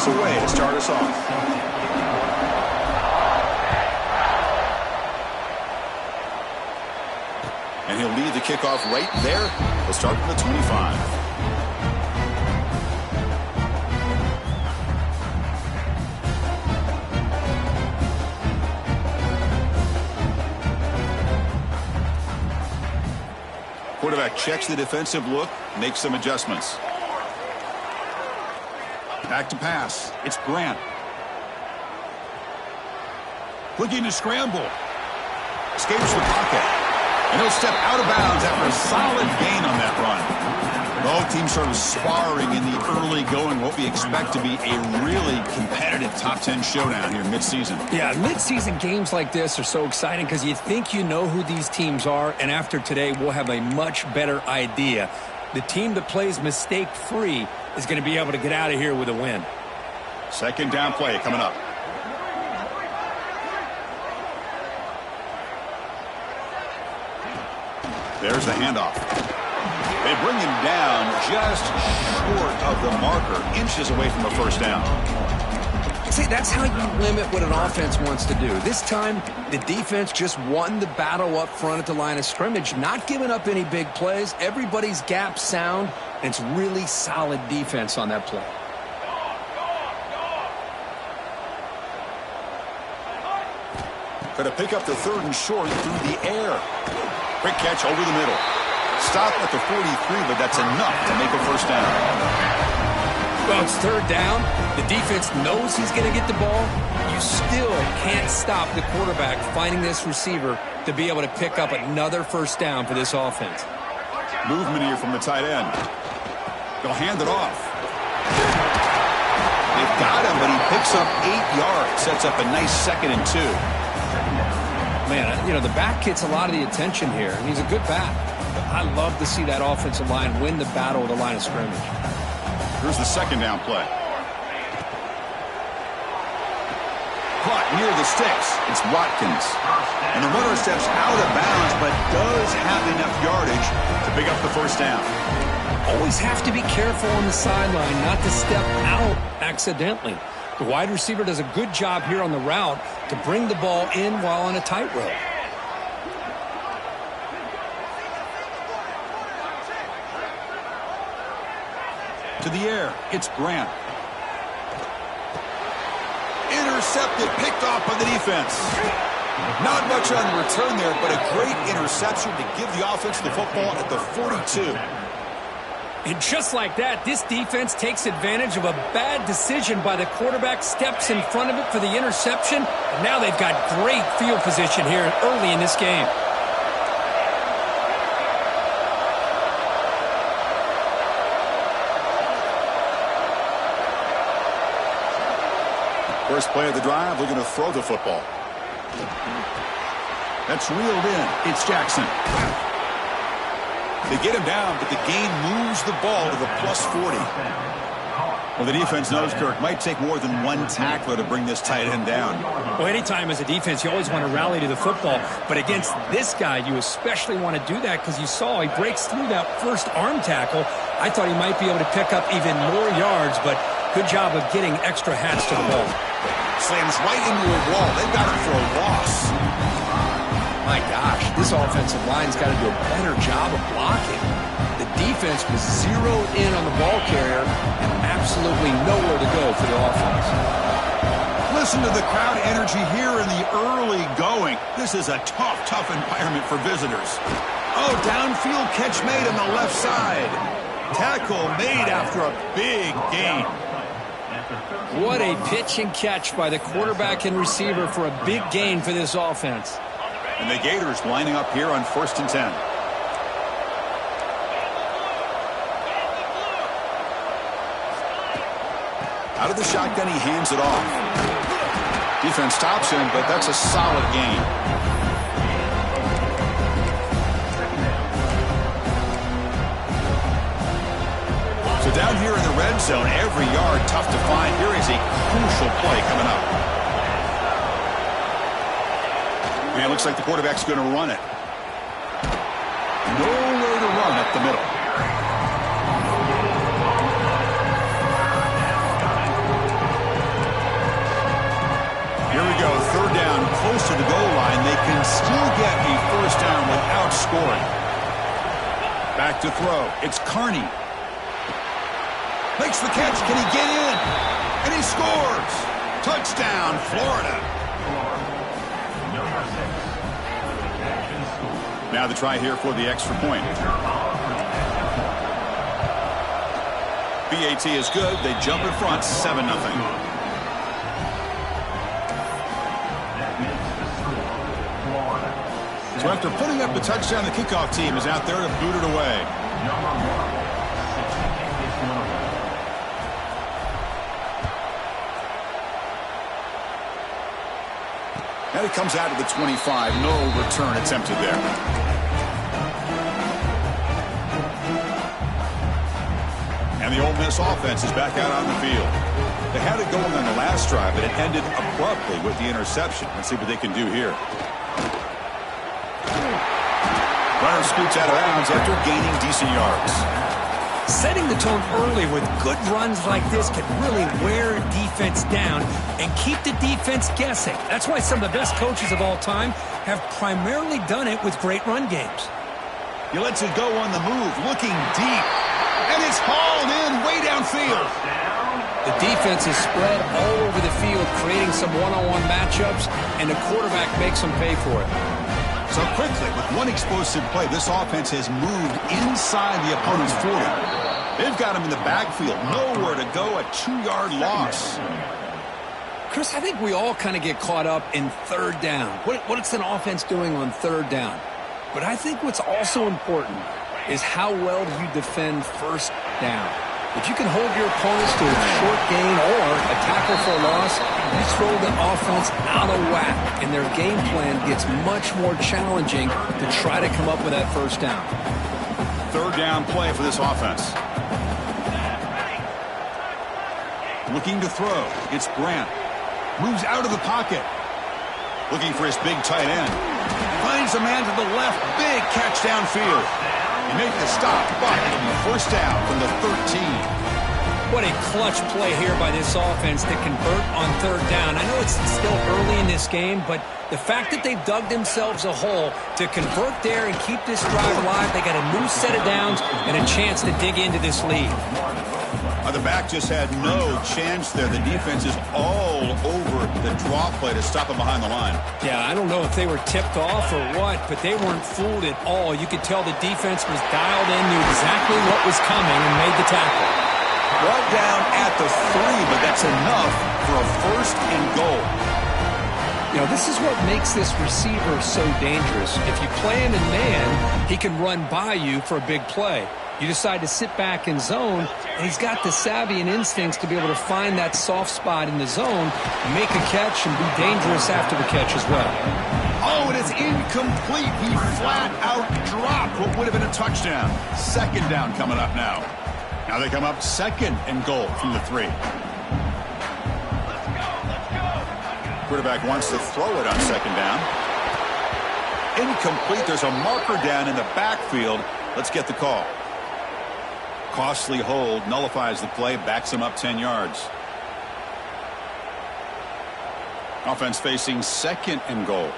away to start us off. And he'll lead the kickoff right there. He'll start from the 25. Quarterback checks the defensive look, makes some adjustments. Back to pass. It's Grant. Looking to scramble. Escapes the pocket. And he'll step out of bounds after a solid gain on that run. Both teams sort of sparring in the early going, what we expect to be a really competitive top 10 showdown here mid-season. Yeah, mid-season games like this are so exciting because you think you know who these teams are, and after today we'll have a much better idea. The team that plays mistake-free is going to be able to get out of here with a win. Second down play coming up. There's the handoff. They bring him down just short of the marker, inches away from a first down. See, that's how you limit what an offense wants to do. This time, the defense just won the battle up front at the line of scrimmage, not giving up any big plays. Everybody's gap sound, and it's really solid defense on that play. Going to pick up the third and short through the air. Quick catch over the middle. Stop at the 43, but that's enough to make a first down. Well, it's third down. The defense knows he's going to get the ball. You still can't stop the quarterback finding this receiver to be able to pick up another first down for this offense. Movement here from the tight end. They'll hand it off. They've got him, but he picks up 8 yards. Sets up a nice 2nd and 2. Man, you know, the back gets a lot of the attention here, and he's a good back. But I love to see that offensive line win the battle of the line of scrimmage. Here's the second down play. Caught near the sticks. It's Watkins. And the runner steps out of bounds, but does have enough yardage to pick up the first down. Always have to be careful on the sideline not to step out accidentally. The wide receiver does a good job here on the route to bring the ball in while on a tightrope. To the air, it's Grant. Intercepted, picked off by the defense. Not much on the return there, but a great interception to give the offense the football at the 42. And just like that, this defense takes advantage of a bad decision by the quarterback, steps in front of it for the interception, and now they've got great field position here early in this game. First play of the drive, looking to throw the football. That's reeled in. It's Jackson. They get him down, but the gain moves the ball to the plus 40. Well, the defense knows, Kirk, might take more than one tackler to bring this tight end down. Well, anytime as a defense, you always want to rally to the football. But against this guy, you especially want to do that because you saw he breaks through that first arm tackle. I thought he might be able to pick up even more yards, but good job of getting extra hats to the ball. Slams right into a wall. They've got him for a loss. My gosh, this offensive line's got to do a better job of blocking. The defense was zeroed in on the ball carrier and absolutely nowhere to go for the offense. Listen to the crowd energy here in the early going. This is a tough environment for visitors. Oh, downfield catch made on the left side. Tackle made after a big gain. What a pitch and catch by the quarterback and receiver for a big gain for this offense. And the Gators lining up here on 1st and 10. Out of the shotgun, he hands it off. Defense stops him, but that's a solid gain. So down here in the red zone, every yard tough to find. Here is a crucial play coming up. And it looks like the quarterback's going to run it. Nowhere to run up the middle. to the goal line, they can still get a first down without scoring. Back to throw. It's Carney. Makes the catch. Can he get in? And he scores. Touchdown, Florida. Now the try here for the extra point. BAT is good. They jump in front, 7-0. So after putting up the touchdown, the kickoff team is out there to boot it away. And it comes out of the 25. No return attempted there. And the Ole Miss offense is back out on the field. They had it going on the last drive, but it ended abruptly with the interception. Let's see what they can do here. Runner scoots out of bounds after gaining decent yards. Setting the tone early with good runs like this can really wear a defense down and keep the defense guessing. That's why some of the best coaches of all time have primarily done it with great run games. He lets it go on the move, looking deep. And it's hauled in way downfield. The defense is spread all over the field, creating some one-on-one matchups, and the quarterback makes them pay for it. So quickly, with one explosive play, this offense has moved inside the opponent's 40. They've got him in the backfield. Nowhere to go, a 2-yard loss. Chris, I think we all kind of get caught up in third down. What's an offense doing on third down? But I think what's also important is how well do you defend first down. If you can hold your opponents to a short gain or a tackle for a loss, you throw the offense out of whack, and their game plan gets much more challenging to try to come up with that first down. Third down play for this offense. Looking to throw. It's Grant. Moves out of the pocket. Looking for his big tight end. Finds a man to the left. Big catch downfield. He made the stop, but it'll be first down from the 13. What a clutch play here by this offense to convert on third down. I know it's still early in this game, but the fact that they've dug themselves a hole to convert there and keep this drive alive, they got a new set of downs and a chance to dig into this lead. The back just had no chance there. The defense is all over the draw play to stop him behind the line. Yeah, I don't know if they were tipped off or what, but they weren't fooled at all. You could tell the defense was dialed in, knew exactly what was coming, and made the tackle. Brought down at the 3, but that's enough for a first and goal. You know, this is what makes this receiver so dangerous. If you play him in man, he can run by you for a big play. You decide to sit back in zone, and he's got the savvy and instincts to be able to find that soft spot in the zone, make a catch, and be dangerous after the catch as well. Oh, and it's incomplete. He flat out dropped what would have been a touchdown. Second down coming up now. Now they come up second and goal from the 3. Quarterback wants to throw it on second down. Incomplete. There's a marker down in the backfield. Let's get the call. Costly hold, nullifies the play, backs him up 10 yards. Offense facing second and goal.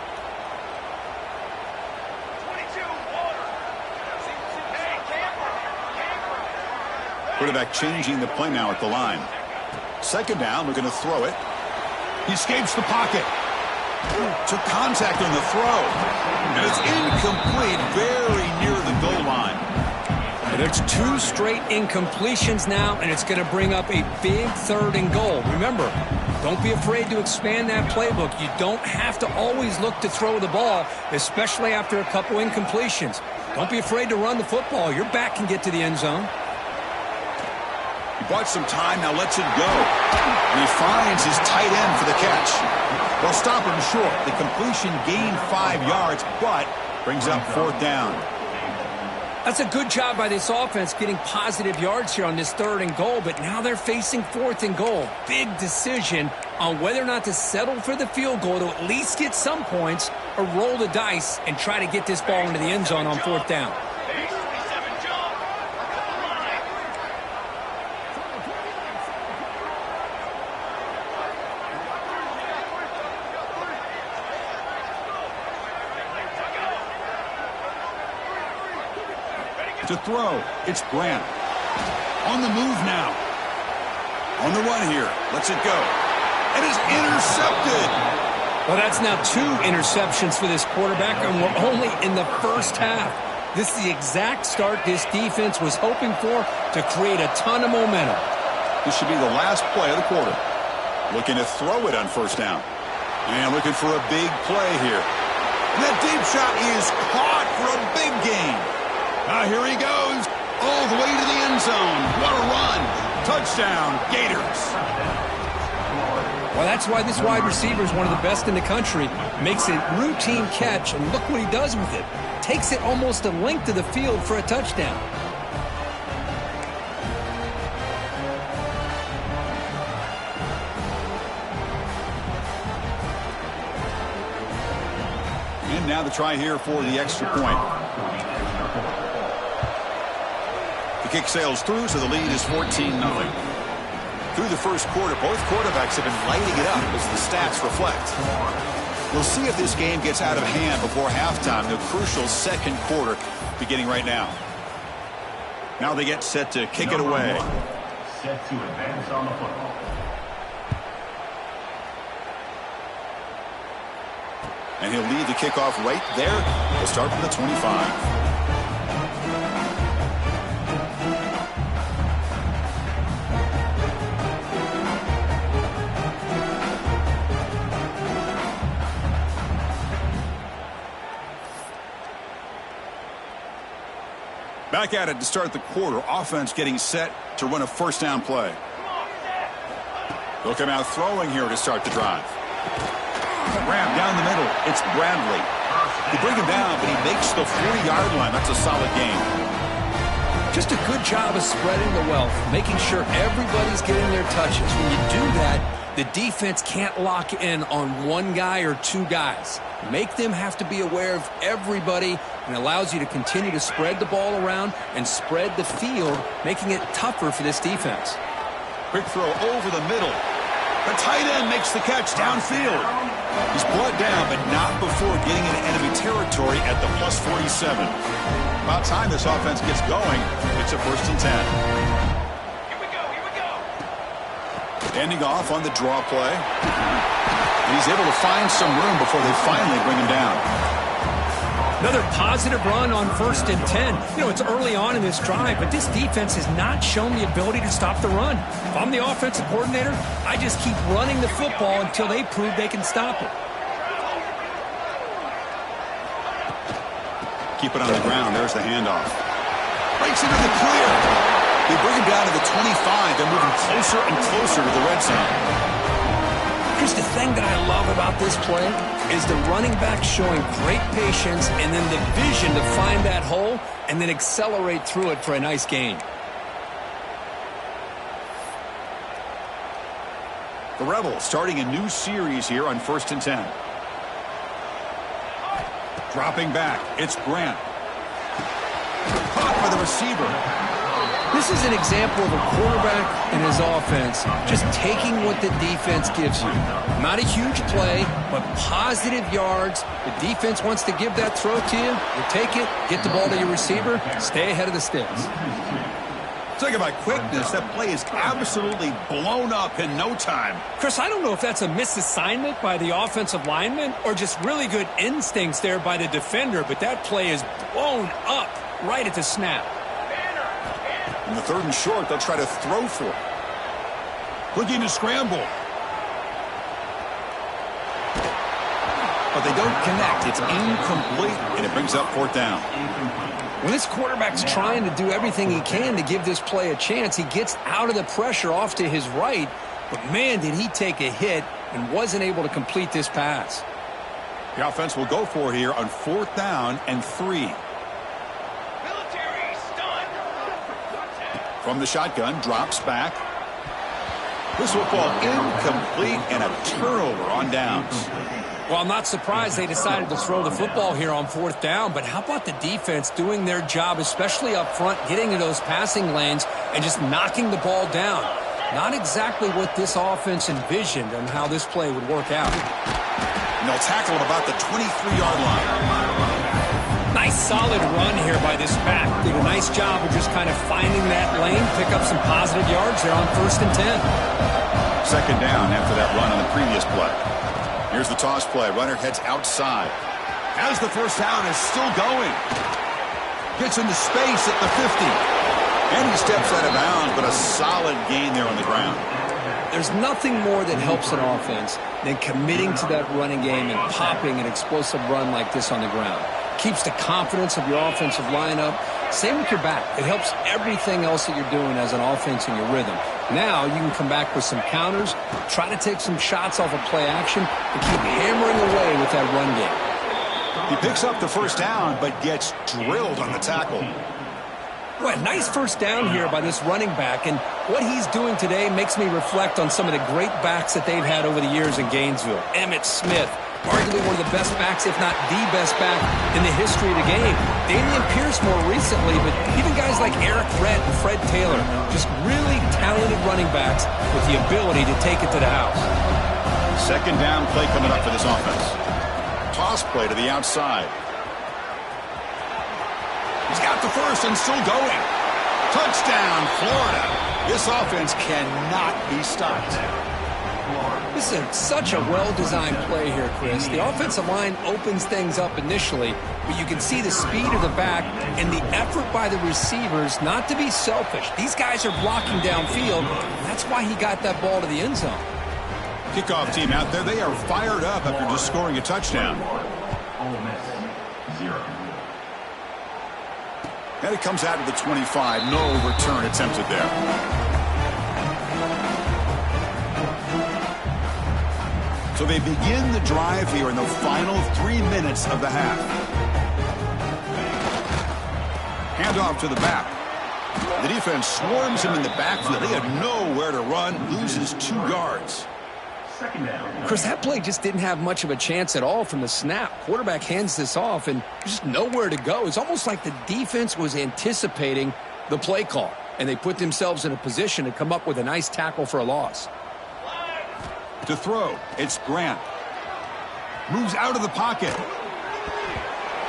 Quarterback changing the play now at the line. Second down, we're going to throw it. He escapes the pocket. Took contact on the throw. And it's incomplete, very near the goal line. And it's 2 straight incompletions now, and it's going to bring up a big third and goal. Remember, don't be afraid to expand that playbook. You don't have to always look to throw the ball, especially after a couple incompletions. Don't be afraid to run the football. Your back can get to the end zone. He bought some time, now lets it go. And he finds his tight end for the catch. They'll stop him short. The completion gained 5 yards, but brings up fourth down. That's a good job by this offense getting positive yards here on this third and goal, but now they're facing fourth and goal. Big decision on whether or not to settle for the field goal to at least get some points or roll the dice and try to get this ball into the end zone on fourth down. To throw, it's Grant. On the move now. On the run here. Lets it go. It is intercepted. Well, that's now 2 interceptions for this quarterback, and we're only in the first half. This is the exact start this defense was hoping for to create a ton of momentum. This should be the last play of the quarter. Looking to throw it on first down. And looking for a big play here. And that deep shot is caught for a big gain. Here he goes. All the way to the end zone. What a run. Touchdown, Gators. Well, that's why this wide receiver is one of the best in the country. Makes a routine catch, and look what he does with it. Takes it almost a length of the field for a touchdown. And now the try here for the extra point. The kick sails through, so the lead is 14-0. Through the first quarter, both quarterbacks have been lighting it up as the stats reflect. We'll see if this game gets out of hand before halftime, the crucial second quarter beginning right now. Now they get set to kick it away. Set to advance on the football. And he'll lead the kickoff right there. He'll start from the 25. Back at it to start the quarter. Offense getting set to run a first down play. They'll come out throwing here to start the drive. Grab down the middle. It's Bradley. They bring him down, but he makes the 40-yard line. That's a solid gain. Just a good job of spreading the wealth, making sure everybody's getting their touches. When you do that, the defense can't lock in on one guy or 2 guys. Make them have to be aware of everybody, and allows you to continue to spread the ball around and spread the field, making it tougher for this defense. Quick throw over the middle. The tight end makes the catch downfield. He's brought down, but not before getting into enemy territory at the plus 47. About time this offense gets going. It's a 1st and 10. Here we go. Ending off on the draw play. And he's able to find some room before they finally bring him down. Another positive run on 1st and 10. You know, it's early on in this drive, but this defense has not shown the ability to stop the run. If I'm the offensive coordinator, I just keep running the football until they prove they can stop it. Keep it on the ground. There's the handoff. Breaks into the clear. They bring him down to the 25. They're moving closer and closer to the red zone. Here's the thing that I love about this play is the running back showing great patience and then the vision to find that hole and then accelerate through it for a nice gain. The Rebels starting a new series here on 1st and 10. Dropping back, it's Grant. Caught by the receiver. This is an example of a quarterback and his offense just taking what the defense gives you. Not a huge play, but positive yards. The defense wants to give that throw to you. You take it, get the ball to your receiver, stay ahead of the sticks. Talking about quickness, that play is absolutely blown up in no time. Chris, I don't know if that's a misassignment by the offensive lineman or just really good instincts there by the defender, but that play is blown up right at the snap. In the 3rd and short, they'll try to throw for it. Looking to scramble. But they don't connect. It's incomplete, and it brings up 4th down. When this quarterback's trying to do everything he can to give this play a chance, he gets out of the pressure off to his right, but man, did he take a hit and wasn't able to complete this pass. The offense will go for it here on 4th down and 3. From the shotgun, drops back. This will fall incomplete and a turnover on downs. Well, I'm not surprised they decided to throw the football here on 4th down, but how about the defense doing their job, especially up front, getting to those passing lanes and just knocking the ball down? Not exactly what this offense envisioned and how this play would work out. And they'll tackle him about the 23-yard line. Nice solid run here by this back. Did a nice job of just kind of finding that lane, pick up some positive yards there on 1st and 10. Second down after that run on the previous play. Here's the toss play. Runner heads outside. As the first down is still going. Gets into space at the 50. And he steps out of bounds, but a solid gain there on the ground. There's nothing more that helps an offense than committing to that running game and popping an explosive run like this on the ground. Keeps the confidence of your offensive lineup. Same with your back. It helps everything else that you're doing as an offense in your rhythm. Now you can come back with some counters, try to take some shots off of play action, and keep hammering away with that run game. He picks up the first down, but gets drilled on the tackle. Well, nice first down here by this running back, and what he's doing today makes me reflect on some of the great backs that they've had over the years in Gainesville. Emmitt Smith, arguably one of the best backs, if not the best back in the history of the game. Damian Pierce more recently, but even guys like Eric Red and Fred Taylor, just really talented running backs with the ability to take it to the house. Second down play coming up for this offense. Toss play to the outside. He's got the first and still going. Touchdown, Florida. This offense cannot be stopped. This is such a well-designed play here, Chris. The offensive line opens things up initially, but you can see the speed of the back and the effort by the receivers not to be selfish. These guys are blocking downfield. That's why he got that ball to the end zone. Kickoff team out there. They are fired up after just scoring a touchdown. Ole Miss, 0. And it comes out to the 25. No return attempted there. So they begin the drive here in the final 3 minutes of the half. Handoff to the back. The defense swarms him in the backfield. He had nowhere to run, loses 2 yards. Second down. Chris, that play just didn't have much of a chance at all from the snap. Quarterback hands this off, and there's just nowhere to go. It's almost like the defense was anticipating the play call, and they put themselves in a position to come up with a nice tackle for a loss. To throw, it's Grant. Moves out of the pocket.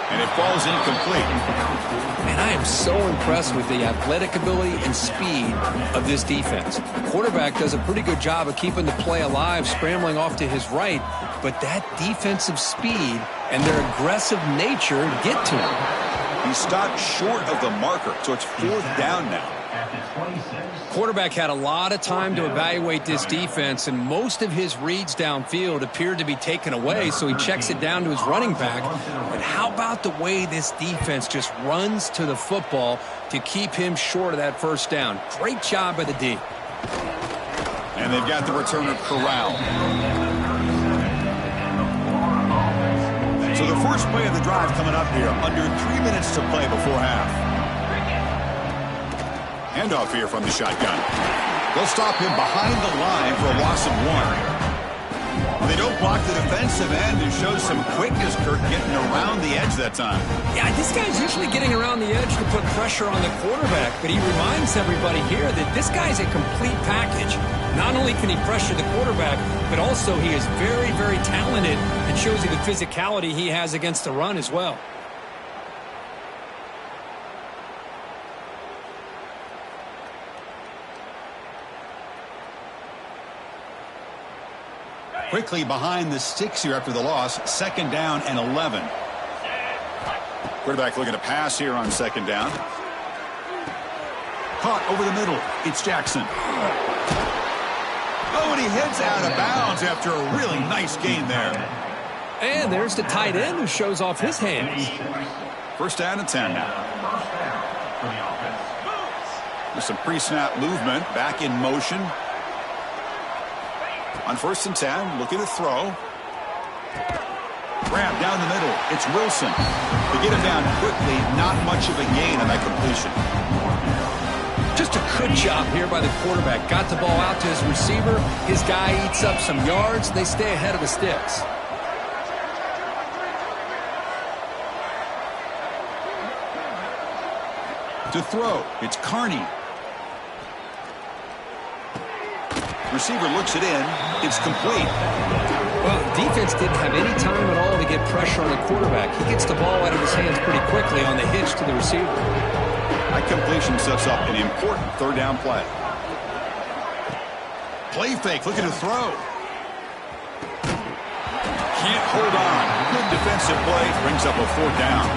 And it falls incomplete. Man, I am so impressed with the athletic ability and speed of this defense. The quarterback does a pretty good job of keeping the play alive, scrambling off to his right, but that defensive speed and their aggressive nature get to him. He stopped short of the marker, so it's 4th down now. At the 26. Quarterback had a lot of time to evaluate this defense, and most of his reads downfield appeared to be taken away, so he checks it down to his running back. But how about the way this defense just runs to the football to keep him short of that first down? Great job by the D. And they've got the returner corralled. So the first play of the drive coming up here, under 3 minutes to play before half. Handoff here from the shotgun. They'll stop him behind the line for a loss of 1. They don't block the defensive end and show some quickness, Kirk, getting around the edge that time. Yeah, this guy's usually getting around the edge to put pressure on the quarterback, but he reminds everybody here that this guy's a complete package. Not only can he pressure the quarterback, but also he is very, very talented and shows you the physicality he has against the run as well. Quickly behind the sticks here after the loss. 2nd down and 11. Quarterback looking to pass here on 2nd down. Caught over the middle. It's Jackson. Oh, and he heads out of bounds after a really nice gain there. And there's the tight end who shows off his hands. 1st down and 10 now. First down for the offense. With some pre-snap movement. Back in motion. On 1st and 10, looking to throw. Grab down the middle. It's Wilson. To get him down quickly, not much of a gain on that completion. Just a good job here by the quarterback. Got the ball out to his receiver. His guy eats up some yards. They stay ahead of the sticks. To throw, it's Carney. Receiver looks it in. It's complete. Well, the defense didn't have any time at all to get pressure on the quarterback. He gets the ball out of his hands pretty quickly on the hitch to the receiver. That completion sets up an important third down play. Play fake, looking to throw. Can't hold on. Good defensive play, brings up a fourth down.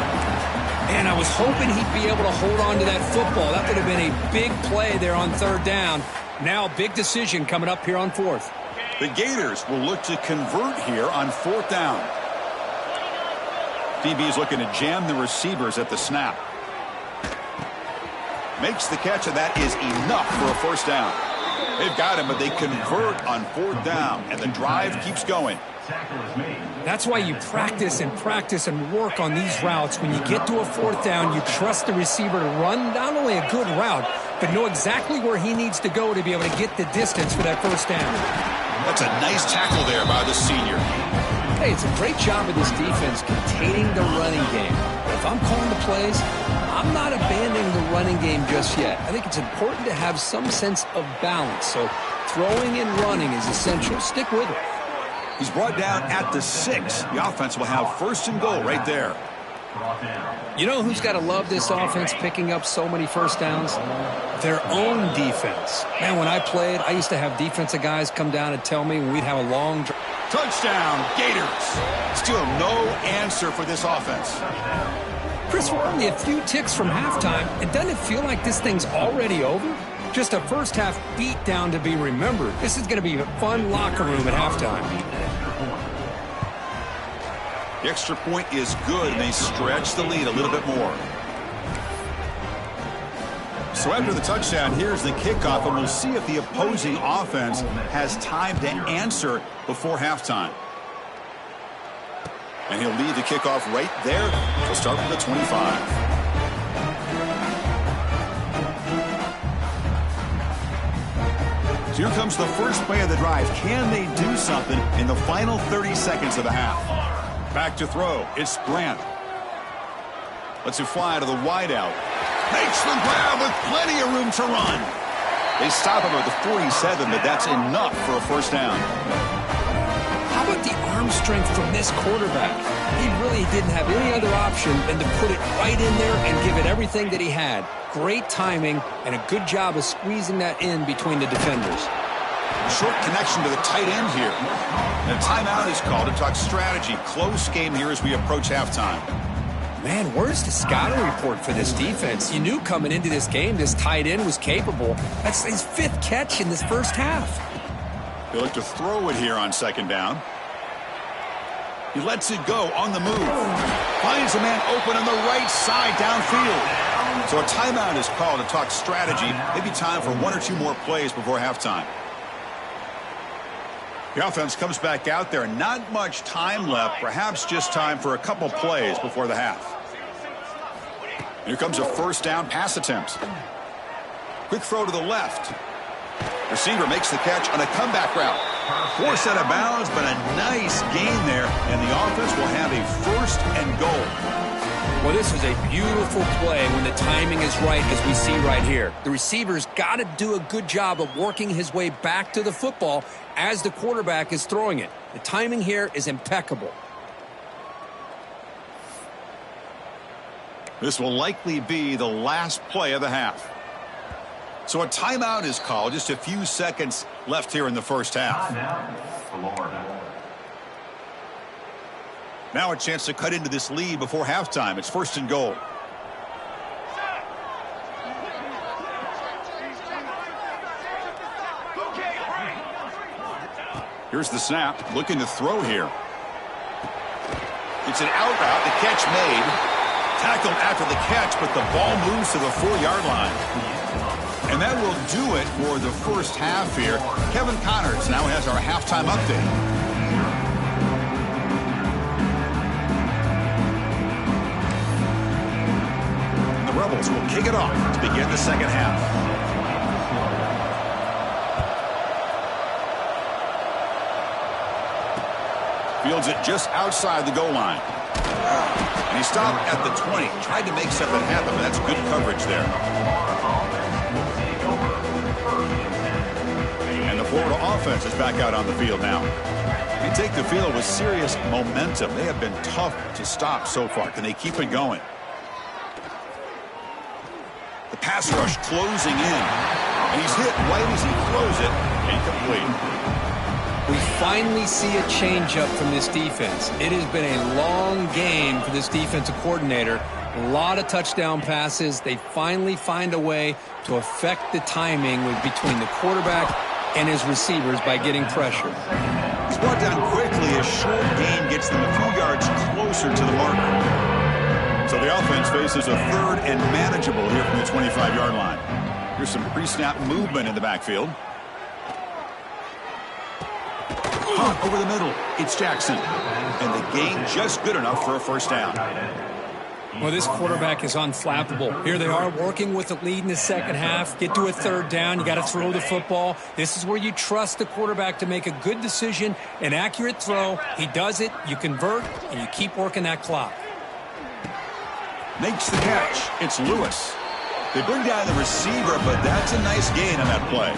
And I was hoping he'd be able to hold on to that football. That would have been a big play there on third down. Now, big decision coming up here on fourth. The Gators will look to convert here on fourth down. DB is looking to jam the receivers at the snap. Makes the catch, and that is enough for a first down. They've got him, but they convert on fourth down, and the drive keeps going. That's why you practice and practice and work on these routes. When you get to a fourth down, you trust the receiver to run not only a good route, but know exactly where he needs to go to be able to get the distance for that first down. That's a nice tackle there by the senior. Hey, it's a great job of this defense containing the running game. If I'm calling the plays, I'm not abandoning the running game just yet. I think it's important to have some sense of balance. So throwing and running is essential. Stick with it. He's brought down at the 6. The offense will have first and goal right there. You know who's got to love this offense picking up so many first downs? Their own defense. Man, when I played, I used to have defensive guys come down and tell me when we'd have a long drive. Touchdown, Gators. Still no answer for this offense. Chris, we're only a few ticks from halftime, and doesn't it feel like this thing's already over? Just a first-half beatdown to be remembered. This is going to be a fun locker room at halftime. The extra point is good, and they stretch the lead a little bit more. So after the touchdown, here's the kickoff, and we'll see if the opposing offense has time to answer before halftime. And he'll lead the kickoff right there. He'll start from the 25. So here comes the first play of the drive. Can they do something in the final 30 seconds of the half? Back to throw. It's Grant. Lets it fly to the wideout. Makes the grab with plenty of room to run. They stop him at the 47, but that's enough for a first down. How about the arm strength from this quarterback? He really didn't have any other option than to put it right in there and give it everything that he had. Great timing and a good job of squeezing that in between the defenders. Short connection to the tight end here. And a timeout is called to talk strategy. Close game here as we approach halftime. Man, where's the scouting report for this defense? You knew coming into this game this tight end was capable. That's his 5th catch in this first half. They look to throw it here on second down. He lets it go on the move. Finds a man open on the right side downfield. So a timeout is called to talk strategy. Maybe time for 1 or 2 more plays before halftime. The offense comes back out there. Not much time left. Perhaps just time for a couple plays before the half. Here comes a first down pass attempt. Quick throw to the left. Receiver makes the catch on a comeback route. Forced out of bounds, but a nice gain there. And the offense will have a first and goal. Well, this is a beautiful play when the timing is right, as we see right here. The receiver's got to do a good job of working his way back to the football as the quarterback is throwing it. The timing here is impeccable. This will likely be the last play of the half. So a timeout is called. Just a few seconds left here in the first half. Now a chance to cut into this lead before halftime. It's first and goal. Here's the snap. Looking to throw here. It's an out route. The catch made. Tackled after the catch, but the ball moves to the 4-yard line. And that will do it for the first half here. Kevin Connors now has our halftime update. Rebels will kick it off to begin the second half. Fields it just outside the goal line. And he stopped at the 20. Tried to make something happen, but that's good coverage there. And the Florida offense is back out on the field now. They take the field with serious momentum. They have been tough to stop so far. Can they keep it going? The pass rush closing in. And he's hit right as he throws it. Incomplete. We finally see a changeup from this defense. It has been a long game for this defensive coordinator. A lot of touchdown passes. They finally find a way to affect the timing between the quarterback and his receivers by getting pressure. He's brought down quickly. A short gain gets them a few yards closer to the marker. So the offense faces a third and manageable here from the 25-yard line. Here's some pre-snap movement in the backfield. Hunt over the middle. It's Jackson. And the gain just good enough for a first down. Well, this quarterback is unflappable. Here they are working with the lead in the second half. Get to a third down. You got to throw the football. This is where you trust the quarterback to make a good decision, an accurate throw. He does it. You convert, and you keep working that clock. Makes the catch. It's Lewis. They bring down the receiver, but that's a nice gain on that play.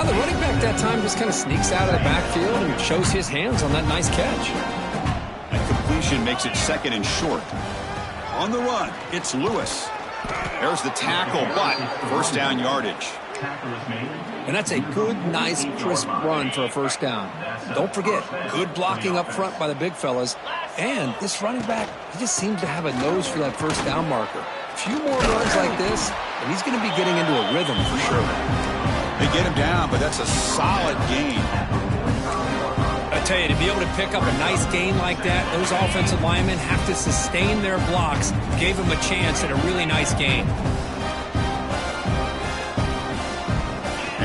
The running back that time just kind of sneaks out of the backfield and shows his hands on that nice catch. And completion makes it second and short. On the run, it's Lewis. There's the tackle, but first down yardage. And that's a good, nice, crisp run for a first down. Don't forget, good blocking up front by the big fellas. And this running back, he just seems to have a nose for that first down marker. A few more runs like this, and he's going to be getting into a rhythm for sure. They get him down, but that's a solid gain. I tell you, to be able to pick up a nice gain like that, those offensive linemen have to sustain their blocks. Gave him a chance at a really nice gain.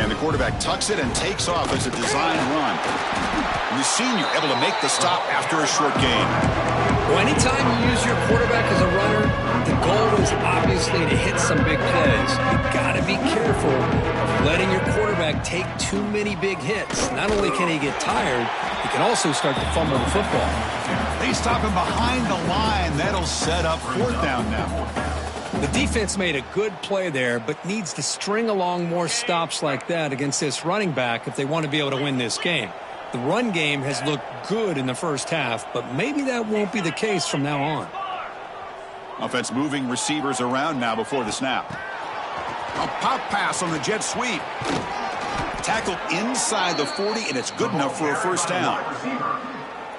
And the quarterback tucks it and takes off as a design run. And the senior able to make the stop after a short gain. Well, anytime you use your quarterback as a runner, the goal is obviously to hit some big plays. You've got to be careful of letting your quarterback take too many big hits. Not only can he get tired, he can also start to fumble the football. They stop him behind the line. That'll set up fourth down now. The defense made a good play there, but needs to string along more stops like that against this running back if they want to be able to win this game. The run game has looked good in the first half, but maybe that won't be the case from now on. Offense moving receivers around now before the snap. A pop pass on the jet sweep. Tackled inside the 40, and it's good enough for a first down.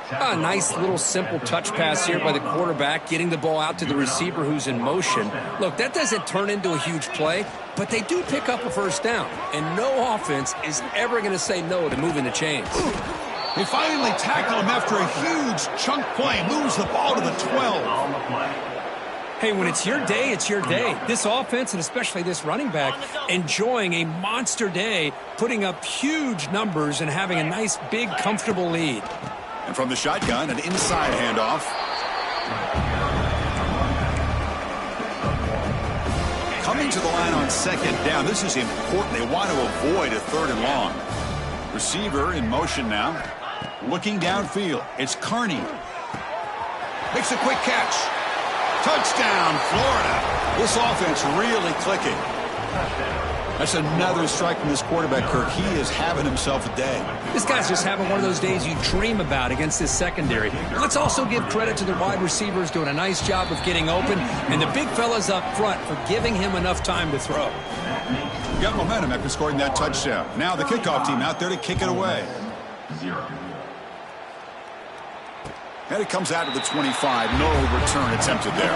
A nice little simple touch pass here by the quarterback, getting the ball out to the receiver who's in motion. Look, that doesn't turn into a huge play, but they do pick up a first down, and no offense is ever going to say no to moving the chains. They finally tackle him after a huge chunk play. Moves the ball to the 12. Hey, when it's your day, it's your day. This offense, and especially this running back, enjoying a monster day, putting up huge numbers and having a nice, big, comfortable lead. And from the shotgun, an inside handoff. Coming to the line on second down. This is important. They want to avoid a third and long. Receiver in motion now. Looking downfield. It's Carney. Makes a quick catch. Touchdown, Florida. This offense really clicking. That's another strike from this quarterback, Kirk. He is having himself a day. This guy's just having one of those days you dream about against this secondary. Let's also give credit to the wide receivers doing a nice job of getting open, and the big fellas up front for giving him enough time to throw. Got momentum after scoring that touchdown. Now the kickoff team out there to kick it away. 0. And it comes out to the 25. No return attempted there.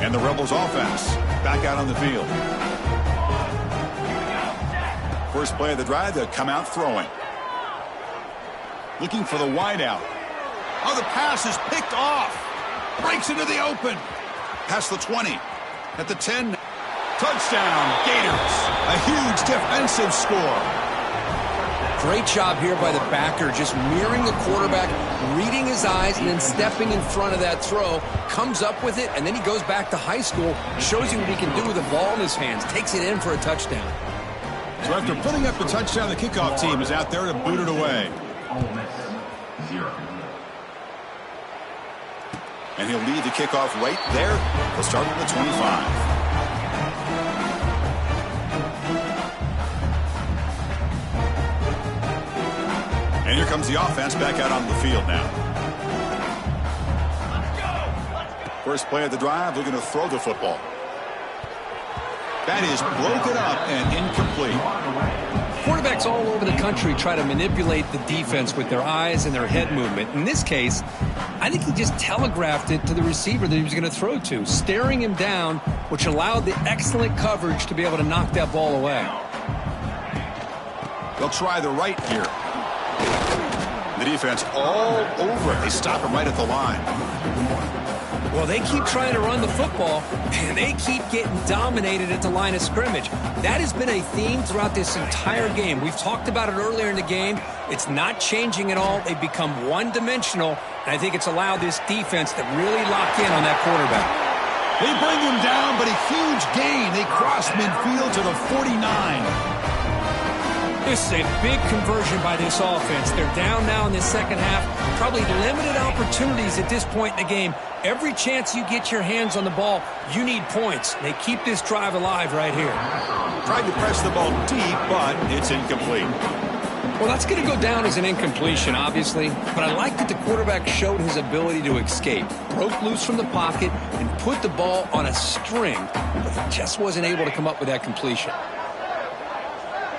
And the Rebels offense back out on the field. First play of the drive, they'll come out throwing. Looking for the wideout. Oh, the pass is picked off. Breaks into the open. Past the 20. At the 10. Touchdown, Gators. A huge defensive score. Great job here by the backer, just mirroring the quarterback, reading his eyes, and then stepping in front of that throw, comes up with it, and then he goes back to high school, shows you what he can do with the ball in his hands, takes it in for a touchdown. So after putting up the touchdown, the kickoff team is out there to boot it away. Ole Miss, 0. And he'll lead the kickoff right there. He'll start at the 25. And here comes the offense back out on the field now. First play of the drive, looking to throw the football. That is broken up and incomplete. Quarterbacks all over the country try to manipulate the defense with their eyes and their head movement. In this case, I think he just telegraphed it to the receiver that he was going to throw to, staring him down, which allowed the excellent coverage to be able to knock that ball away. They'll try the right here. The defense all over it. They stop him right at the line. Well, they keep trying to run the football, and they keep getting dominated at the line of scrimmage. That has been a theme throughout this entire game. We've talked about it earlier in the game. It's not changing at all. They've become one-dimensional, and I think it's allowed this defense to really lock in on that quarterback. They bring him down, but a huge gain. They cross midfield to the 49. This is a big conversion by this offense. They're down now in the second half. Probably limited opportunities at this point in the game. Every chance you get your hands on the ball, you need points. They keep this drive alive right here. Tried to press the ball deep, but it's incomplete. Well, that's going to go down as an incompletion, obviously. But I like that the quarterback showed his ability to escape. Broke loose from the pocket and put the ball on a string. But he just wasn't able to come up with that completion.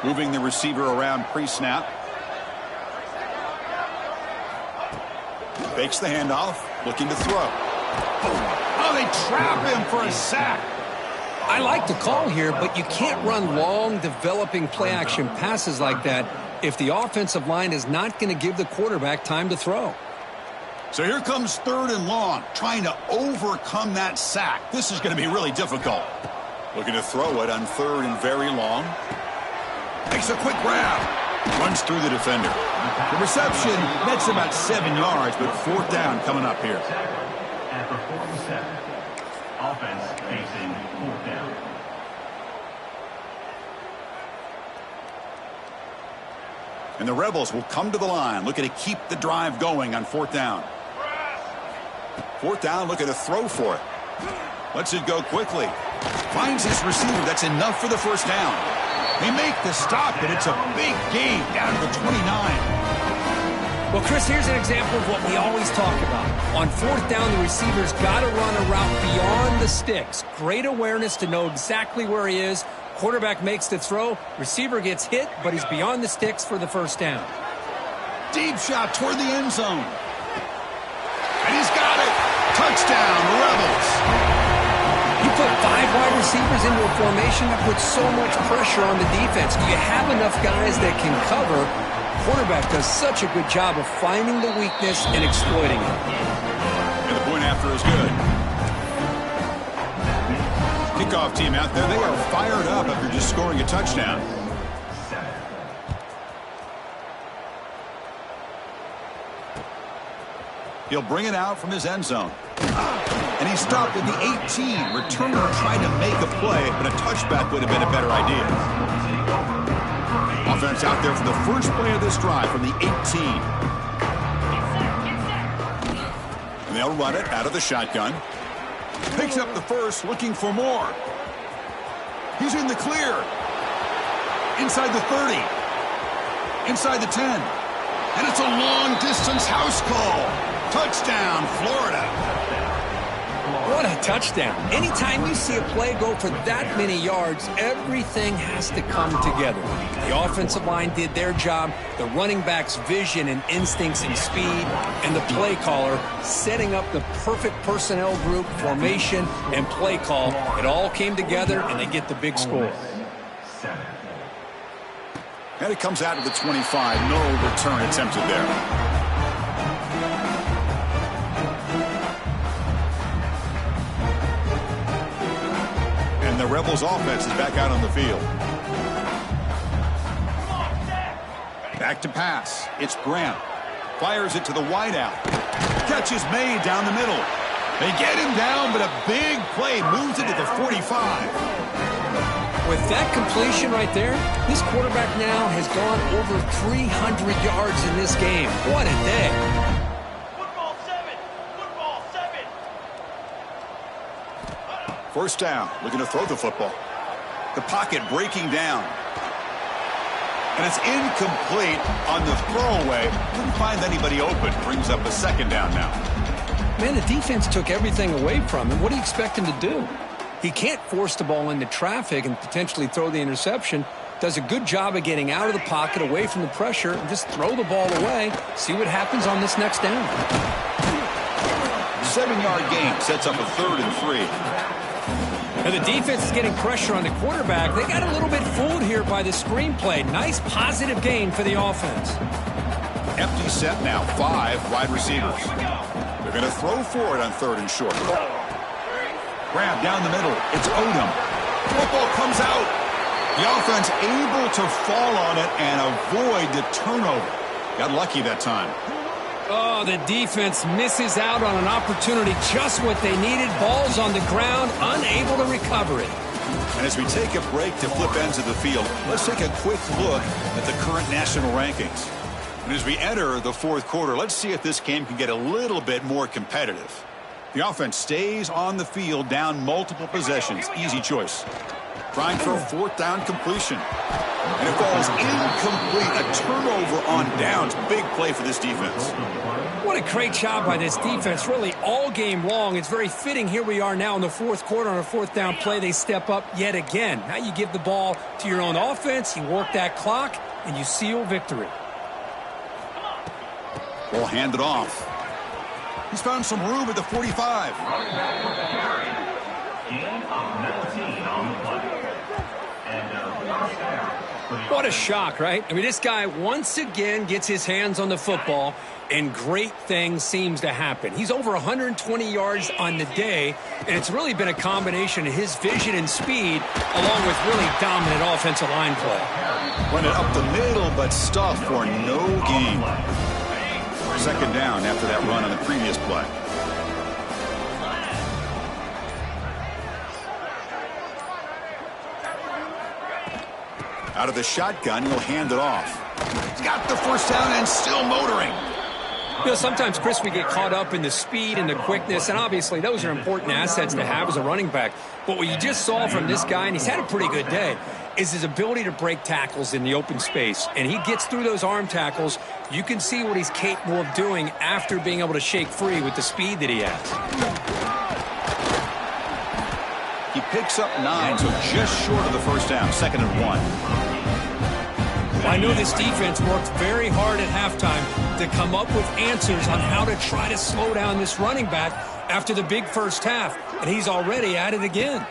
Moving the receiver around pre-snap. Fakes the handoff, looking to throw. Oh, they trap him for a sack. I like the call here, but you can't run long, developing play-action passes like that if the offensive line is not going to give the quarterback time to throw. So here comes 3rd and long, trying to overcome that sack. This is going to be really difficult. Looking to throw it on 3rd and very long. Makes a quick grab. Runs through the defender. The reception nets about 7 yards, but 4th down coming up here. After 47, offense facing 4th down. And the Rebels will come to the line, looking to keep the drive going on 4th down. 4th down, looking to throw for it. Lets it go quickly. Finds his receiver. That's enough for the 1st down. They make the stop, but it's a big gain down to the 29. Well, Chris, here's an example of what we always talk about. On 4th down, the receiver's got to run a route beyond the sticks. Great awareness to know exactly where he is. Quarterback makes the throw. Receiver gets hit, but he's beyond the sticks for the 1st down. Deep shot toward the end zone. And he's got it. Touchdown, Rebels. You put 5 wide receivers into a formation that puts so much pressure on the defense. You have enough guys that can cover. Quarterback does such a good job of finding the weakness and exploiting it. And the point after is good. Kickoff team out there, they are fired up after just scoring a touchdown. He'll bring it out from his end zone. And he stopped at the 18. Returner tried to make a play, but a touchback would have been a better idea. Offense out there for the first play of this drive from the 18. And they'll run it out of the shotgun. Picks up the first, looking for more. He's in the clear. Inside the 30. Inside the 10. And it's a long-distance house call. Touchdown, Florida. What a touchdown. Anytime you see a play go for that many yards, everything has to come together. The offensive line did their job, the running back's vision and instincts and speed, and the play caller setting up the perfect personnel group, formation, and play call. It all came together, and they get the big score. And it comes out to the 25. No return attempted there. The Rebels offense is back out on the field. Back to pass. It's Grant. Fires it to the wideout. Catch is made down the middle. They get him down, but a big play moves it to the 45. With that completion right there, this quarterback now has gone over 300 yards in this game. What a day. First down, looking to throw the football. The pocket breaking down. And it's incomplete on the throwaway. Couldn't find anybody open. Brings up a second down now. Man, the defense took everything away from him. What do you expect him to do? He can't force the ball into traffic and potentially throw the interception. Does a good job of getting out of the pocket, away from the pressure, and just throw the ball away. See what happens on this next down. 7-yard gain sets up a 3rd and 3. Now the defense is getting pressure on the quarterback. They got a little bit fooled here by the screenplay. Nice positive gain for the offense. Empty set now, 5 wide receivers. They're going to throw for it on 3rd and short. Grab down the middle. It's Odom. Football comes out. The offense able to fall on it and avoid the turnover. Got lucky that time. Oh, the defense misses out on an opportunity, just what they needed. Ball's on the ground, unable to recover it. And as we take a break to flip ends of the field, let's take a quick look at the current national rankings. And as we enter the 4th quarter, let's see if this game can get a little bit more competitive. The offense stays on the field, down multiple possessions. Easy choice. Trying for a 4th down completion. And it falls incomplete. A turnover on downs. Big play for this defense. What a great job by this defense, really all game long. It's very fitting. Here we are now in the 4th quarter on a 4th down play. They step up yet again. Now you give the ball to your own offense. You work that clock, and you seal victory. Ball handed off. He's found some room at the 45. What a shock, right? I mean, this guy once again gets his hands on the football, and great things seems to happen. He's over 120 yards on the day, and it's really been a combination of his vision and speed, along with really dominant offensive line play. Run it up the middle, but stuffed for no gain. 2nd down after that run on the previous play. Out of the shotgun, he'll hand it off. He's got the 1st down and still motoring. You know, sometimes, Chris, we get caught up in the speed and the quickness, and obviously those are important assets to have as a running back. But what you just saw from this guy, and he's had a pretty good day, is his ability to break tackles in the open space. And he gets through those arm tackles. You can see what he's capable of doing after being able to shake free with the speed that he has. He picks up 9, so just short of the 1st down, 2nd and 1. I know this defense worked very hard at halftime to come up with answers on how to try to slow down this running back after the big 1st half, and he's already at it again.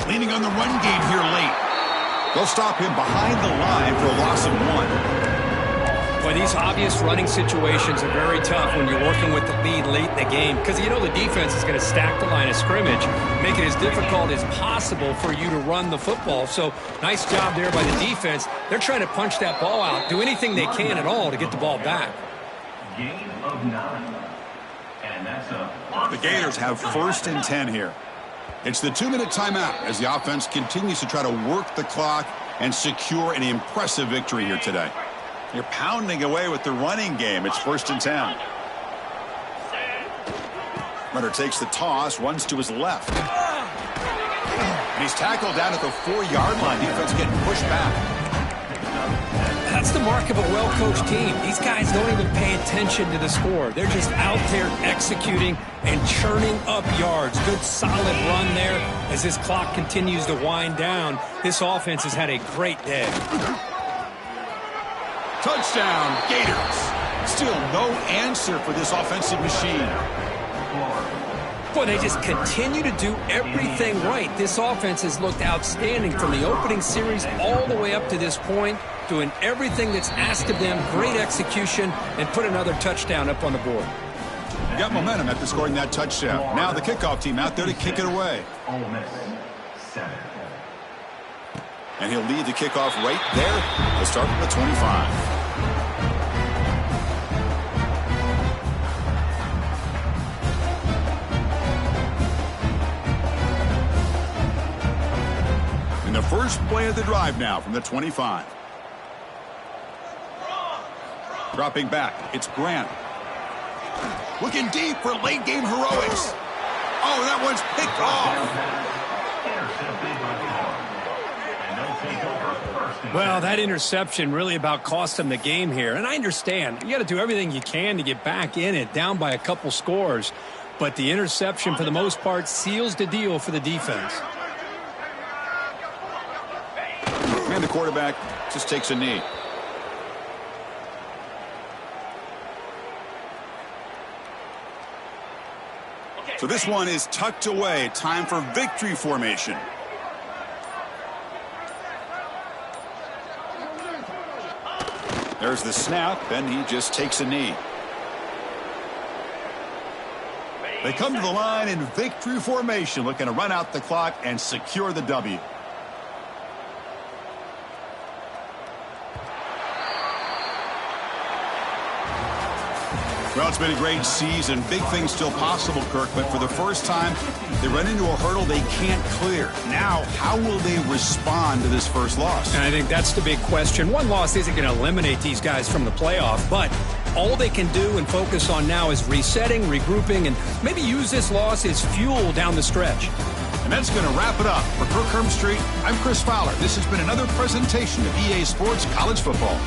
Leaning on the run game here late. They'll stop him behind the line for a loss of 1. Boy, these obvious running situations are very tough when you're working with the lead late in the game, because you know the defense is going to stack the line of scrimmage, make it as difficult as possible for you to run the football. So nice job there by the defense. They're trying to punch that ball out, do anything they can at all to get the ball back. Gain of 9. And that's a... The Gators have 1st and 10 here. It's the 2-minute timeout as the offense continues to try to work the clock and secure an impressive victory here today. You're pounding away with the running game. It's 1st and 10. Runner takes the toss, runs to his left. And he's tackled down at the 4-yard line. Defense getting pushed back. That's the mark of a well-coached team. These guys don't even pay attention to the score. They're just out there executing and churning up yards. Good, solid run there as this clock continues to wind down. This offense has had a great day. Touchdown, Gators. Still no answer for this offensive machine. Boy, they just continue to do everything right. This offense has looked outstanding from the opening series all the way up to this point, doing everything that's asked of them, great execution, and put another touchdown up on the board. Got momentum after scoring that touchdown. Now the kickoff team out there to kick it away. Ole Miss 7. And he'll lead the kickoff right there. They'll start from the 25. The first play of the drive now from the 25. Dropping back, it's Grant. Looking deep for late game heroics. Oh, that one's picked off. take over first and Well, 10. that interception really about cost them the game here. And I understand. You got to do everything you can to get back in it, down by a couple scores. But the interception, for the most part, seals the deal for the defense. And the quarterback just takes a knee. So this one is tucked away. Time for victory formation. There's the snap, and he just takes a knee. They come to the line in victory formation, looking to run out the clock and secure the W. Well, it's been a great season. Big things still possible, Kirk, but for the first time, they run into a hurdle they can't clear. Now, how will they respond to this first loss? And I think that's the big question. One loss isn't going to eliminate these guys from the playoff, but all they can do and focus on now is resetting, regrouping, and maybe use this loss as fuel down the stretch. And that's going to wrap it up. For Kirk Herbstreit, I'm Chris Fowler. This has been another presentation of EA Sports College Football.